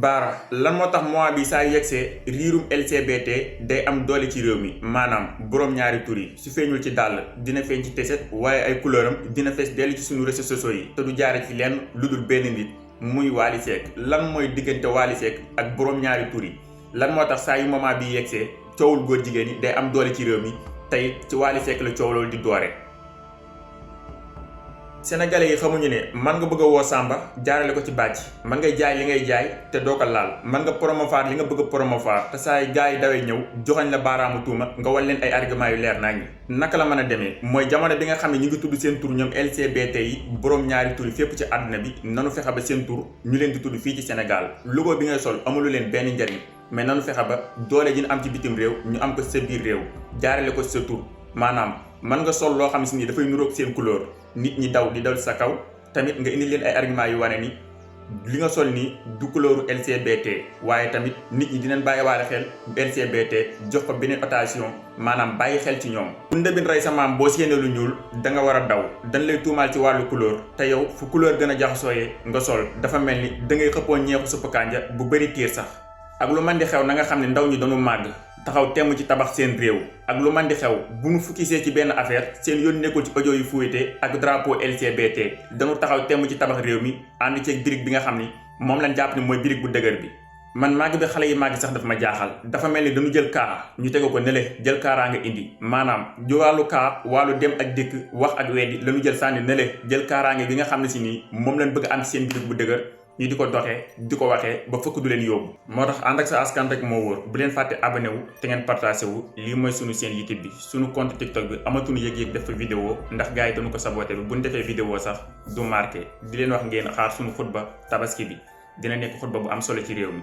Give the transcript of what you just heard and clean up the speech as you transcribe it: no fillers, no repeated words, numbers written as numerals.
Baara lan moo tax mois bi saa yegsee riirum LGBT day am doole ci réew mi maanaam boroom ñaari tur yi su feeñul ci dàll dina feeñ ci teset waaye ay couleuram dina fees dellu ci sunu réseaux sociaux yi te du jaare ci lenn lu dul benn nit muy Wally Seck. lan mooy diggante Wally Seck ak boroom ñaari tur yi lan moo tax saa yu moment bi yegsee coowul góor jigéen yi day am doole ci réew mi tey ci Wally Seck la coow loolu di doore. Sénégalais yi xamuñu ne man nga bëgg a woo Samba jaarale ko ci bàcc man ngay jaay li ngay jaay te doo ko laal man nga promouvoir li nga bëgg a promouvoir te saa yi gars yi dawee ñëw joxañ la baaraamu tuuma nga wal leen ay argument yu leer nañ naka la mën a demee mooy jamono bi nga xam ne ñu ngi tudd seen tur ñoom LGBT yi boroom ñaari tur yi fépp ci àdduna bi nanu fexe ba seen tur ñu leen di tudd fii ci Sénégal logo bi ngay sol amulu leen benn njariñ mais nanu fexe ba doole ji ñu am ci bitim réew ñu am ko sa biir réew jaarale ko sa tur maanaam mën nga sol loo xam si ni dafay nuroog seen couleur nit ñi daw di dal sa kaw tamit nga indi leen ay argument yu wane ni li nga sol nii du couleuru LGBT waaye tamit nit ñi dinañ bàyyi waale xel LGBT jox ko beneen attention maanaam bàyyi xel ci ñoom. bu ndëbin rey sa maam boo séenee lu ñuul da nga war a daw dañ lay tuumaal ci wàllu couleur te yow fu couleur gën a jaxasooyee nga sol dafa mel ni da ngay xëppoo ñeexu suppu kànja bu bëri tiir sax. ak lu man di xew na nga xam ne ndaw ñi dañu màgg taxaw temm ci tabax seen réew ak lu man di xew bu nu fukkisee ci benn affaire seen yoon nekkul ci audio yu fuité ak drapeau LGBT dañu taxaw temm ci tabax réew mi ànd ceeg birig bi nga xam ni moom lañ jàpp ni mooy birig bu dëgër bi. man màgg bi xale yi màgg sax dafa ma jaaxal dafa mel ni dañu jël kaa ñu tege ko nele jël kaaraa nga indi maanaam ju wàllu kaa wàllu dem ak dikk wax ak weddi lañu jël sànni nele jël kaaraange bi nga xam ne si nii moom lañ bëgg am seen birig bu dëgër ñu di ko doxee di ko waxee ba fëkk du leen yóbbu. moo tax ànd ak sa askan rek moo wóor bu leen fàtte abonné wu te ngeen partagé wu lii mooy sunu seen YouTube bi sunu compte TikTok bi amatuñu yëg-yëg def fa vidéo ndax gars yi dañu ko saboté bi bu ñu defee vidéo sax du marqué di leen wax ngeen xaar sunu xutba tabaski bi dina nekk xutba bu am solo ci réew mi.